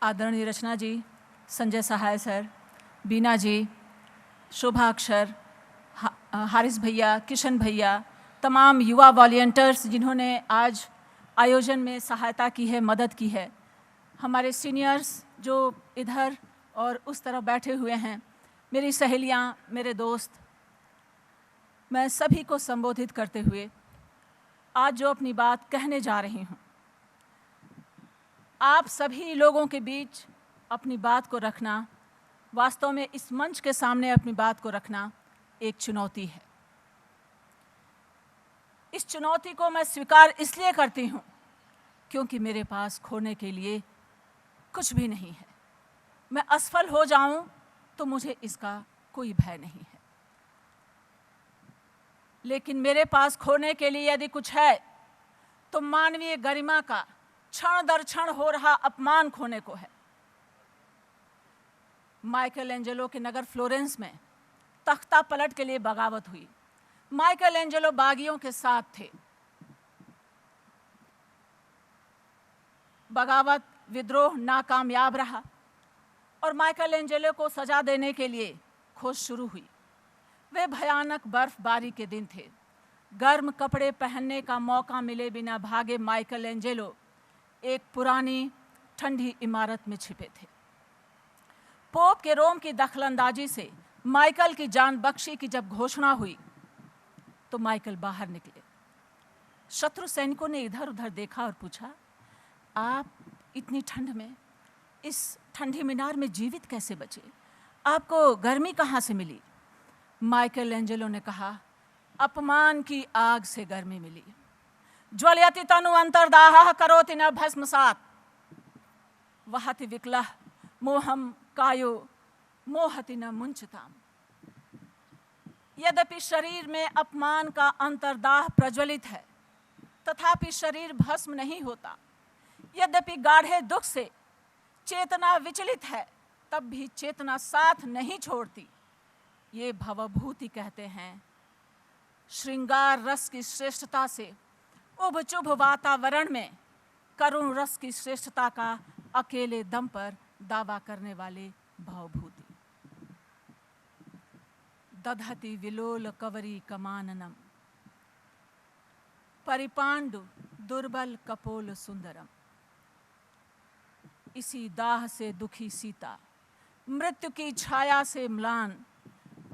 आदरणीय रचना जी, संजय सहाय सर, बीना जी, शोभा अक्षर, हारिस भैया, किशन भैया, तमाम युवा वॉलंटियर्स जिन्होंने आज आयोजन में सहायता की है, मदद की है, हमारे सीनियर्स जो इधर और उस तरफ बैठे हुए हैं, मेरी सहेलियां, मेरे दोस्त, मैं सभी को संबोधित करते हुए आज जो अपनी बात कहने जा रही हूं, आप सभी लोगों के बीच अपनी बात को रखना, वास्तव में इस मंच के सामने अपनी बात को रखना एक चुनौती है। इस चुनौती को मैं स्वीकार इसलिए करती हूं क्योंकि मेरे पास खोने के लिए कुछ भी नहीं है। मैं असफल हो जाऊं तो मुझे इसका कोई भय नहीं है, लेकिन मेरे पास खोने के लिए यदि कुछ है तो मानवीय गरिमा का क्षण दर क्षण हो रहा अपमान खोने को है। माइकल एंजेलो के नगर फ्लोरेंस में तख्ता पलट के लिए बगावत हुई। माइकल एंजेलो बागियों के साथ थे। बगावत विद्रोह नाकामयाब रहा और माइकल एंजेलो को सजा देने के लिए खोज शुरू हुई। वे भयानक बर्फबारी के दिन थे। गर्म कपड़े पहनने का मौका मिले बिना भागे माइकल एंजेलो एक पुरानी ठंडी इमारत में छिपे थे। पोप के रोम की दखलंदाजी से माइकल की जान बख्शी की जब घोषणा हुई तो माइकल बाहर निकले। शत्रु सैनिकों ने इधर उधर देखा और पूछा, आप इतनी ठंड में इस ठंडी मीनार में जीवित कैसे बचे? आपको गर्मी कहाँ से मिली? माइकल एंजेलो ने कहा, अपमान की आग से गर्मी मिली। ज्वलयति तनु अंतर्दाह करोति न भस्मसात् वहति विकलः मोहम कायो मोहति न मुंचताम। यद्यपि शरीर में अपमान का अंतर्दाह प्रज्वलित है, तथापि शरीर भस्म नहीं होता। यद्यपि गाढ़े दुख से चेतना विचलित है, तब भी चेतना साथ नहीं छोड़ती। ये भवभूति कहते हैं। श्रृंगार रस की श्रेष्ठता से उभ चुभ वातावरण में करुण रस की श्रेष्ठता का अकेले दम पर दावा करने वाले भवभूति। दधति विलोल कवरी कमाननम परिपांडु दुर्बल कपोल सुंदरम। इसी दाह से दुखी सीता, मृत्यु की छाया से म्लान,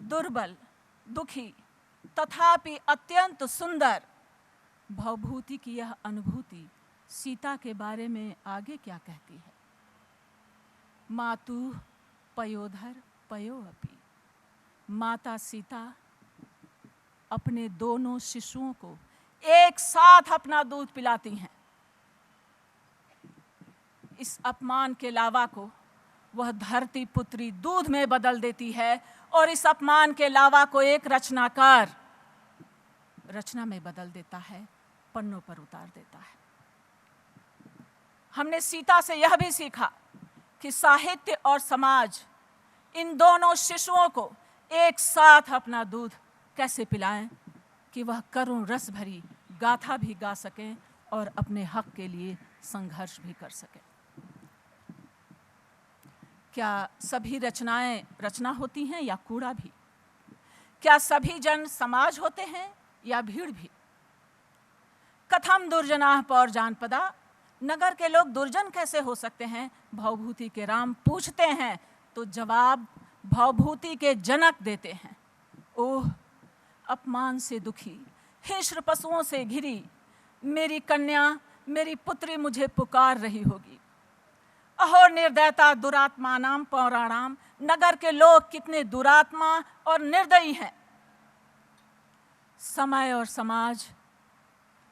दुर्बल, दुखी तथापि अत्यंत सुंदर भवभूति की यह अनुभूति सीता के बारे में आगे क्या कहती है? मातु पयोधर पयो अपि। माता सीता अपने दोनों शिशुओं को एक साथ अपना दूध पिलाती हैं। इस अपमान के लावा को वह धरती पुत्री दूध में बदल देती है और इस अपमान के लावा को एक रचनाकार रचना में बदल देता है, पन्नों पर उतार देता है। हमने सीता से यह भी सीखा कि साहित्य और समाज इन दोनों शिशुओं को एक साथ अपना दूध कैसे पिलाएं कि वह करुण रस भरी गाथा भी गा सकें और अपने हक के लिए संघर्ष भी कर सकें। क्या सभी रचनाएं रचना होती हैं या कूड़ा भी? क्या सभी जन समाज होते हैं या भीड़ भी? कथम दुर्जनाः पौर जानपदा। नगर के लोग दुर्जन कैसे हो सकते हैं? भवभूति के राम पूछते हैं तो जवाब भवभूति के जनक देते हैं। ओह, अपमान से दुखी, हिंस्र पशुओं से घिरी मेरी कन्या, मेरी पुत्री मुझे पुकार रही होगी। अहो निर्दयता दुरात्मानाम पौराणाम। नगर के लोग कितने दुरात्मा और निर्दयी हैं। समय और समाज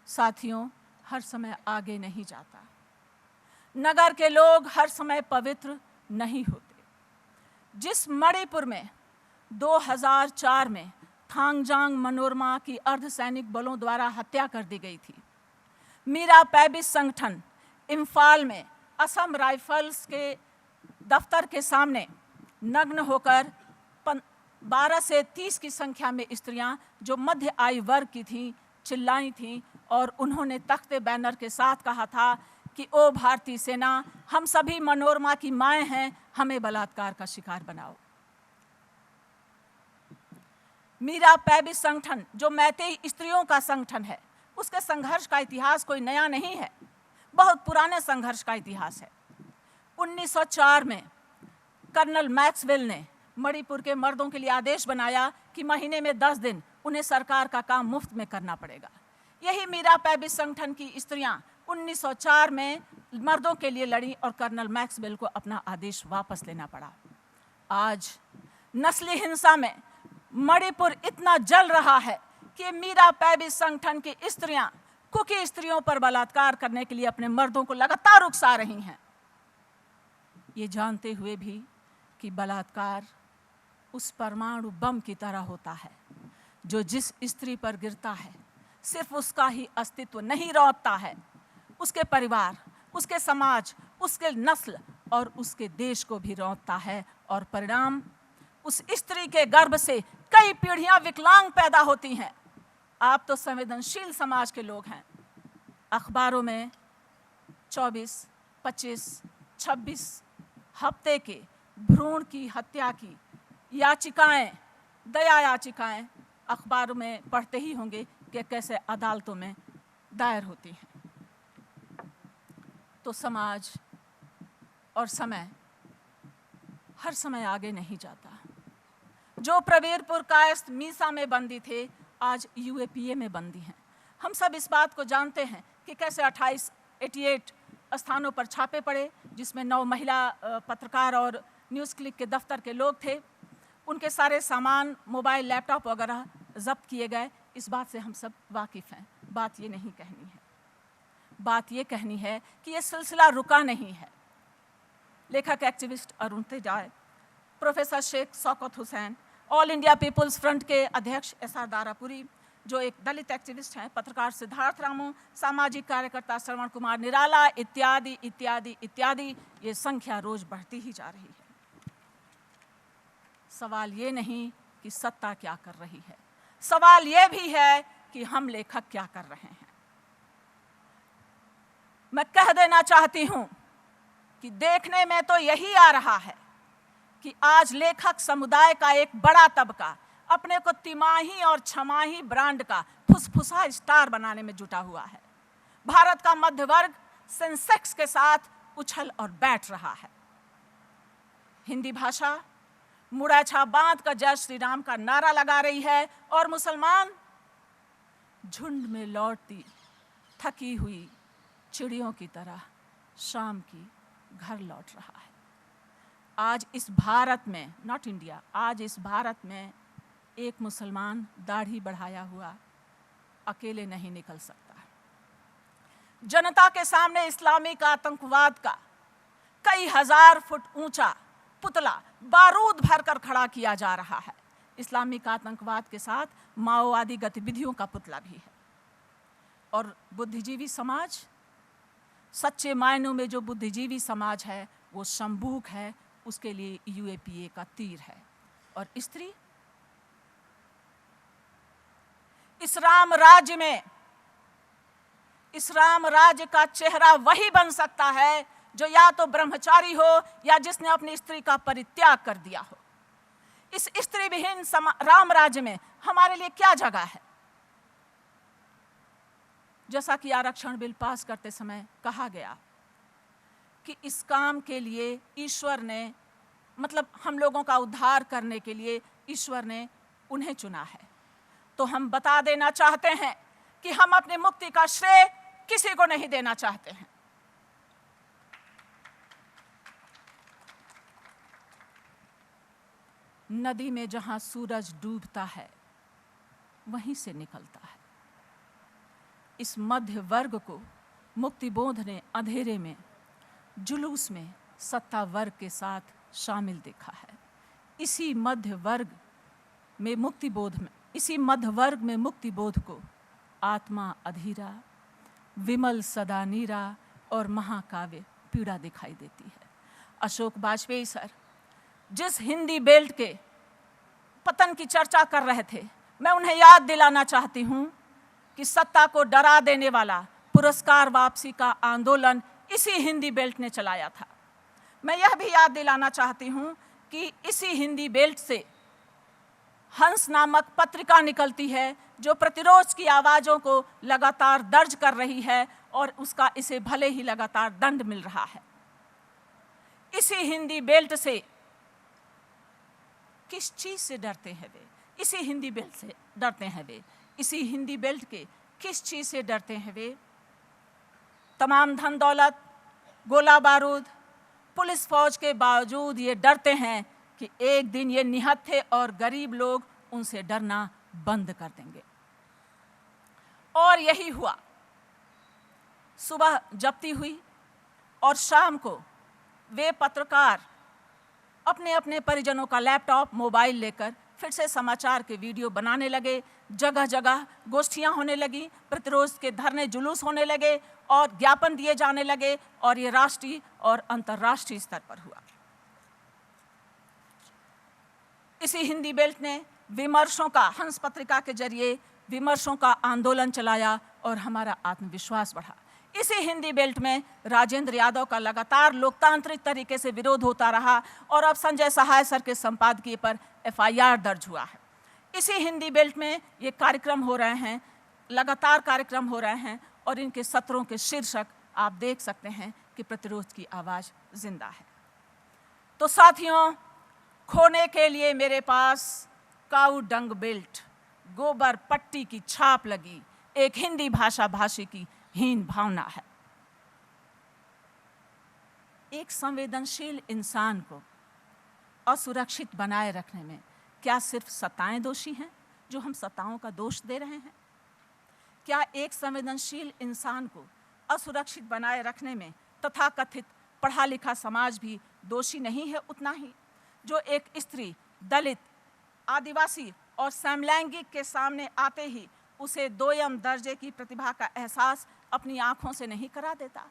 साथियों हर समय आगे नहीं जाता। नगर के लोग हर समय पवित्र नहीं होते। जिस मणिपुर में 2004 में थांगजांग मनोरमा की अर्धसैनिक बलों द्वारा हत्या कर दी गई थी, मीरा पैबिस संगठन इम्फाल में असम राइफल्स के दफ्तर के सामने नग्न होकर 12 से 30 की संख्या में स्त्रियां जो मध्य आयु वर्ग की थीं चिल्लाई थीं और उन्होंने तख्ते बैनर के साथ कहा था कि ओ भारतीय सेना, हम सभी मनोरमा की माएँ हैं, हमें बलात्कार का शिकार बनाओ। मीरा पैबिस संगठन, जो मैतेई स्त्रियों का संगठन है, उसके संघर्ष का इतिहास कोई नया नहीं है, बहुत पुराने संघर्ष का इतिहास है। 1904 में कर्नल मैक्सवेल ने मणिपुर के मर्दों के लिए आदेश बनाया कि महीने में 10 दिन उन्हें सरकार का काम मुफ्त में करना पड़ेगा। यही मीरा पैबिस संगठन की स्त्रियां 1904 में मर्दों के लिए लड़ी और कर्नल मैक्सवेल को अपना आदेश वापस लेना पड़ा। आज नस्ली हिंसा में मणिपुर इतना जल रहा है कि मीरा पैबिस संगठन की स्त्रियां कुकी स्त्रियों पर बलात्कार करने के लिए अपने मर्दों को लगातार उकसा रही हैं, ये जानते हुए भी कि बलात्कार उस परमाणु बम की तरह होता है जो जिस स्त्री पर गिरता है सिर्फ उसका ही अस्तित्व नहीं रौंदता है, उसके परिवार, उसके समाज, उसके नस्ल और उसके देश को भी रौंदता है। और परिणाम, उस स्त्री के गर्भ से कई पीढ़ियां विकलांग पैदा होती हैं। आप तो संवेदनशील समाज के लोग हैं। अखबारों में 24, 25, 26 हफ्ते के भ्रूण की हत्या की याचिकाएं, दया याचिकाएं अखबारों में पढ़ते ही होंगे कि कैसे अदालतों में दायर होती हैं। तो समाज और समय हर समय आगे नहीं जाता। जो प्रवीरपुर कायस्थ मीसा में बंदी थे, आज यूएपीए में बंदी हैं। हम सब इस बात को जानते हैं कि कैसे 88 स्थानों पर छापे पड़े, जिसमें 9 महिला पत्रकार और न्यूज़ क्लिक के दफ्तर के लोग थे। उनके सारे सामान, मोबाइल, लैपटॉप वगैरह जब्त किए गए। इस बात से हम सब वाकिफ़ हैं। बात ये नहीं कहनी है, बात ये कहनी है कि ये सिलसिला रुका नहीं है। लेखक एक्टिविस्ट अरुण तेजाय, professor Sheikh Shaukat Hussain, all India people's front के अध्यक्ष SR दारापुरी, जो एक दलित एक्टिविस्ट हैं, पत्रकार सिद्धार्थ रामू, सामाजिक कार्यकर्ता श्रवण कुमार निराला, इत्यादि इत्यादि इत्यादि, ये संख्या रोज बढ़ती ही जा रही है। सवाल ये नहीं कि सत्ता क्या कर रही है, सवाल ये भी है कि हम लेखक क्या कर रहे हैं। मैं कह देना चाहती हूं कि देखने में तो यही आ रहा है कि आज लेखक समुदाय का एक बड़ा तबका अपने को तिमाही और छमाही ब्रांड का फुसफुसा स्टार बनाने में जुटा हुआ है। भारत का मध्य वर्ग सेंसेक्स के साथ उछल और बैठ रहा है। हिंदी भाषा मुड़ाछा बांध कर जय श्री राम का नारा लगा रही है और मुसलमान झुंड में लौटती थकी हुई चिड़ियों की तरह शाम की घर लौट रहा है। आज इस भारत में, नॉट इंडिया, आज इस भारत में एक मुसलमान दाढ़ी बढ़ाया हुआ अकेले नहीं निकल सकता। जनता के सामने इस्लामिक आतंकवाद का कई हजार फुट ऊंचा पुतला बारूद भरकर खड़ा किया जा रहा है। इस्लामिक आतंकवाद के साथ माओवादी गतिविधियों का पुतला भी है। और बुद्धिजीवी समाज, सच्चे मायनों में जो बुद्धिजीवी समाज है वो शंबूक है, उसके लिए यूएपीए का तीर है। और स्त्री इस राम राज्य में, इस राम राज्य का चेहरा वही बन सकता है जो या तो ब्रह्मचारी हो या जिसने अपनी स्त्री का परित्याग कर दिया हो। इस स्त्री विहीन राम राज्य में हमारे लिए क्या जगह है? जैसा कि आरक्षण बिल पास करते समय कहा गया कि इस काम के लिए ईश्वर ने, मतलब हम लोगों का उद्धार करने के लिए ईश्वर ने उन्हें चुना है। तो हम बता देना चाहते हैं कि हम अपनी मुक्ति का श्रेय किसी को नहीं देना चाहते हैं। नदी में जहां सूरज डूबता है वहीं से निकलता है। इस मध्य वर्ग को मुक्ति बोध ने अंधेरे में, जुलूस में सत्ता वर्ग के साथ शामिल देखा है। इसी मध्य वर्ग में मुक्ति बोध को आत्मा अधीरा, विमल सदा नीरा और महाकाव्य पीड़ा दिखाई देती है। अशोक वाजपेयी सर जिस हिंदी बेल्ट के पतन की चर्चा कर रहे थे, मैं उन्हें याद दिलाना चाहती हूं कि सत्ता को डरा देने वाला पुरस्कार वापसी का आंदोलन इसी हिंदी बेल्ट ने चलाया था। मैं यह भी याद दिलाना चाहती हूँ कि इसी हिंदी बेल्ट से हंस नामक पत्रिका निकलती है, जो प्रतिरोध की आवाज़ों को लगातार दर्ज कर रही है और उसका इसे भले ही लगातार दंड मिल रहा है। इसी हिंदी बेल्ट से किस चीज़ से डरते हैं वे? इसी हिंदी बेल्ट से डरते हैं वे। इसी हिंदी बेल्ट के किस चीज़ से डरते हैं वे? तमाम धन दौलत, गोला बारूद, पुलिस फौज के बावजूद ये डरते हैं कि एक दिन ये निहत्थे और गरीब लोग उनसे डरना बंद कर देंगे। और यही हुआ। सुबह जब्ती हुई और शाम को वे पत्रकार अपने अपने परिजनों का लैपटॉप, मोबाइल लेकर फिर से समाचार के वीडियो बनाने लगे। जगह जगह गोष्ठियां होने लगी, प्रतिरोध के धरने जुलूस होने लगे और ज्ञापन दिए जाने लगे, और ये राष्ट्रीय और अंतर्राष्ट्रीय स्तर पर हुआ। इसी हिंदी बेल्ट ने विमर्शों का, हंस पत्रिका के जरिए विमर्शों का आंदोलन चलाया और हमारा आत्मविश्वास बढ़ा। इसी हिंदी बेल्ट में राजेंद्र यादव का लगातार लोकतांत्रिक तरीके से विरोध होता रहा और अब संजय सहाय सर के संपादकीय पर FIR दर्ज हुआ है। इसी हिंदी बेल्ट में ये कार्यक्रम हो रहे हैं, लगातार कार्यक्रम हो रहे हैं, और इनके सत्रों के शीर्षक आप देख सकते हैं कि प्रतिरोध की आवाज़ जिंदा है। तो साथियों, खोने के लिए मेरे पास काऊ डंग बेल्ट, गोबर पट्टी की छाप लगी एक हिंदी भाषा भाषी की हीन भावना है। एक संवेदनशील इंसान को असुरक्षित बनाए रखने में क्या सिर्फ सत्ताएं दोषी हैं, जो हम सत्ताओं का दोष दे रहे हैं? क्या एक संवेदनशील इंसान को असुरक्षित बनाए रखने में तथाकथित पढ़ा लिखा समाज भी दोषी नहीं है उतना ही, जो एक स्त्री, दलित, आदिवासी और समलैंगिक के सामने आते ही उसे दोयम दर्जे की प्रतिभा का एहसास अपनी आंखों से नहीं करा देता,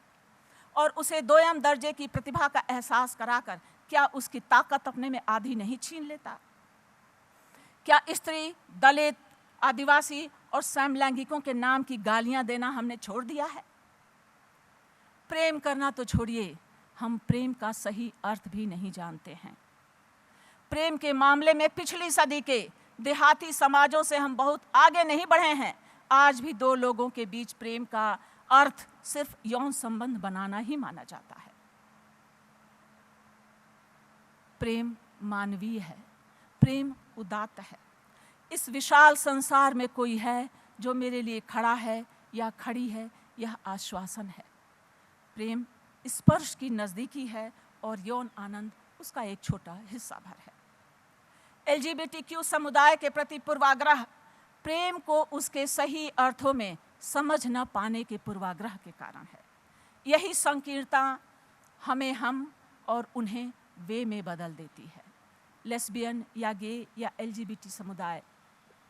और उसे दोयम दर्जे की प्रतिभा का एहसास कराकर क्या उसकी ताकत अपने में आधी नहीं छीन लेता? क्या स्त्री, दलित, आदिवासी और समलैंगिकों के नाम की गालियां देना हमने छोड़ दिया है? प्रेम करना तो छोड़िए, हम प्रेम का सही अर्थ भी नहीं जानते हैं। प्रेम के मामले में पिछली सदी के देहाती समाजों से हम बहुत आगे नहीं बढ़े हैं। आज भी दो लोगों के बीच प्रेम का अर्थ सिर्फ यौन संबंध बनाना ही माना जाता है। प्रेम मानवीय है, प्रेम उदात्त है। इस विशाल संसार में कोई है जो मेरे लिए खड़ा है या खड़ी है, यह आश्वासन है। प्रेम स्पर्श की नज़दीकी है और यौन आनंद उसका एक छोटा हिस्सा भर है। LGBTQ समुदाय के प्रति पूर्वाग्रह प्रेम को उसके सही अर्थों में समझ न पाने के पूर्वाग्रह के कारण है। यही संकीर्णता हमें हम और उन्हें वे में बदल देती है। लेस्बियन या गे या LGBT समुदाय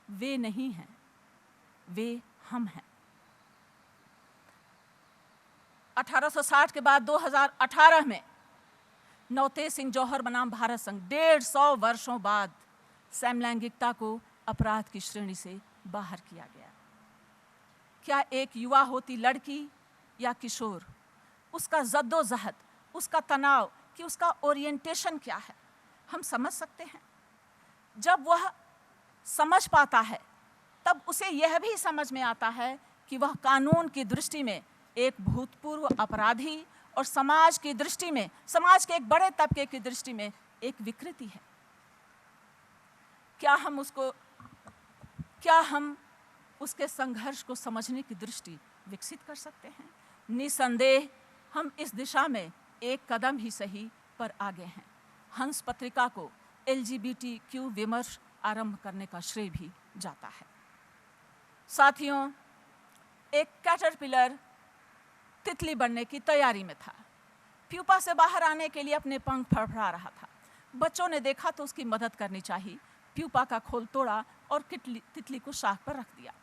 वे नहीं हैं, वे हम हैं। 1860 के बाद 2018 में नवतेज सिंह जौहर बनाम भारत संघ 150 वर्षों बाद समलैंगिकता को अपराध की श्रेणी से बाहर किया गया। क्या एक युवा होती लड़की या किशोर, उसका जद्दोजहद, उसका तनाव, कि उसका ओरिएंटेशन क्या है, हम समझ सकते हैं? जब वह समझ पाता है तब उसे यह भी समझ में आता है कि वह कानून की दृष्टि में एक भूतपूर्व अपराधी और समाज की दृष्टि में, समाज के एक बड़े तबके की दृष्टि में एक विकृति है। क्या हम उसके संघर्ष को समझने की दृष्टि विकसित कर सकते हैं? निसंदेह हम इस दिशा में एक कदम ही सही पर आगे हैं। हंस पत्रिका को LGBTQ विमर्श आरंभ करने का श्रेय भी जाता है। साथियों, एक कैटरपिलर तितली बनने की तैयारी में था। प्यूपा से बाहर आने के लिए अपने पंख फड़फड़ा रहा था। बच्चों ने देखा तो उसकी मदद करनी चाहिए। प्यूपा का खोल तोड़ा और तितली को शाख पर रख दिया।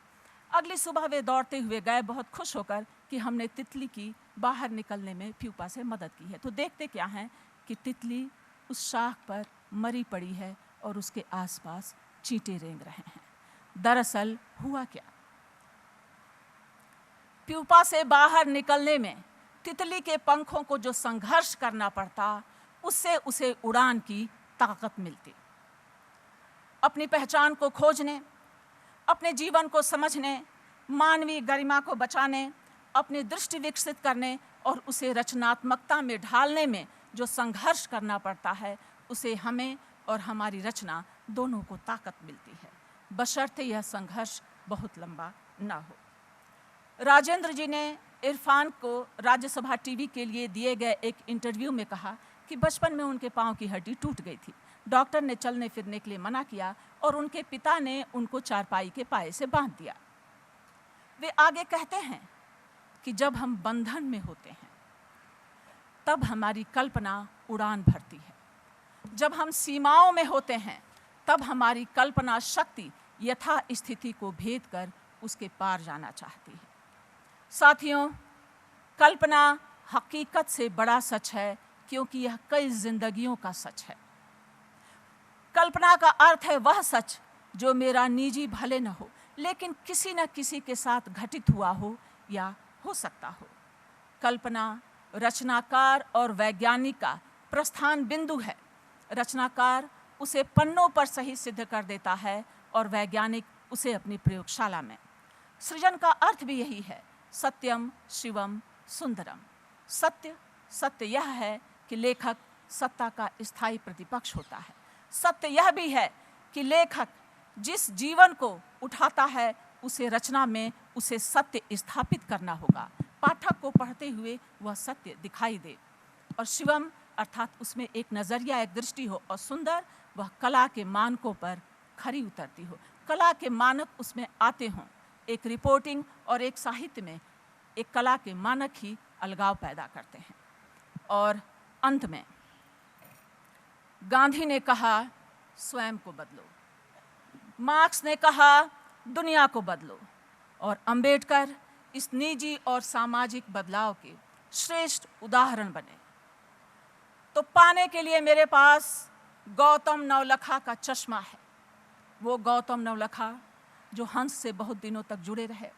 अगली सुबह वे दौड़ते हुए गए, बहुत खुश होकर कि हमने तितली की बाहर निकलने में प्यूपा से मदद की है। तो देखते क्या हैं कि तितली उस शाख पर मरी पड़ी है और उसके आसपास चींटे रेंग रहे हैं। दरअसल हुआ क्या? प्यूपा से बाहर निकलने में तितली के पंखों को जो संघर्ष करना पड़ता, उससे उसे उड़ान की ताकत मिलती। अपनी पहचान को खोजने, अपने जीवन को समझने, मानवीय गरिमा को बचाने, अपनी दृष्टि विकसित करने और उसे रचनात्मकता में ढालने में जो संघर्ष करना पड़ता है, उसे हमें और हमारी रचना दोनों को ताकत मिलती है, बशर्ते यह संघर्ष बहुत लंबा ना हो। राजेंद्र जी ने इरफान को राज्यसभा टीवी के लिए दिए गए एक इंटरव्यू में कहा कि बचपन में उनके पांव की हड्डी टूट गई थी। डॉक्टर ने चलने फिरने के लिए मना किया और उनके पिता ने उनको चारपाई के पाए से बांध दिया। वे आगे कहते हैं कि जब हम बंधन में होते हैं तब हमारी कल्पना उड़ान भरती है, जब हम सीमाओं में होते हैं तब हमारी कल्पना शक्ति यथा स्थिति को भेद कर उसके पार जाना चाहती है। साथियों, कल्पना हकीकत से बड़ा सच है, क्योंकि यह कई जिंदगियों का सच है। कल्पना का अर्थ है वह सच जो मेरा निजी भले न हो, लेकिन किसी न किसी के साथ घटित हुआ हो या हो सकता हो। कल्पना रचनाकार और वैज्ञानिक का प्रस्थान बिंदु है। रचनाकार उसे पन्नों पर सही सिद्ध कर देता है और वैज्ञानिक उसे अपनी प्रयोगशाला में। सृजन का अर्थ भी यही है, सत्यम शिवम सुंदरम। सत्य यह है कि लेखक सत्ता का स्थायी प्रतिपक्ष होता है। सत्य यह भी है कि लेखक जिस जीवन को उठाता है उसे रचना में उसे सत्य स्थापित करना होगा, पाठक को पढ़ते हुए वह सत्य दिखाई दे। और शिवम अर्थात उसमें एक नज़रिया, एक दृष्टि हो, और सुंदर वह कला के मानकों पर खरी उतरती हो, कला के मानक उसमें आते हों। एक रिपोर्टिंग और एक साहित्य में एक कला के मानक ही अलगाव पैदा करते हैं। और अंत में गांधी ने कहा स्वयं को बदलो, मार्क्स ने कहा दुनिया को बदलो, और अंबेडकर इस निजी और सामाजिक बदलाव के श्रेष्ठ उदाहरण बने। तो पाने के लिए मेरे पास गौतम नवलखा का चश्मा है, वो गौतम नवलखा जो हंस से बहुत दिनों तक जुड़े रहे,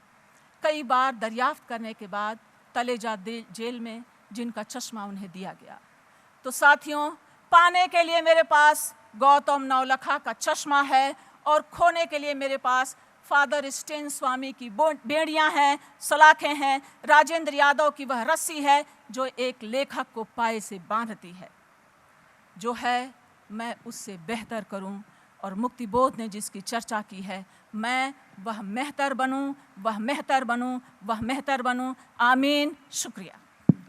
कई बार दरियाफ्त करने के बाद तलेजा जेल में जिनका चश्मा उन्हें दिया गया। तो साथियों, पाने के लिए मेरे पास गौतम नवलखा का चश्मा है और खोने के लिए मेरे पास फादर स्टेन स्वामी की बेड़ियां हैं, सलाखें हैं, राजेंद्र यादव की वह रस्सी है जो एक लेखक को पाए से बांधती है। जो है मैं उससे बेहतर करूं, और मुक्तिबोध ने जिसकी चर्चा की है, मैं वह मेहतर बनूं, वह मेहतर बनूं, वह मेहतर बनूं। आमीन। शुक्रिया।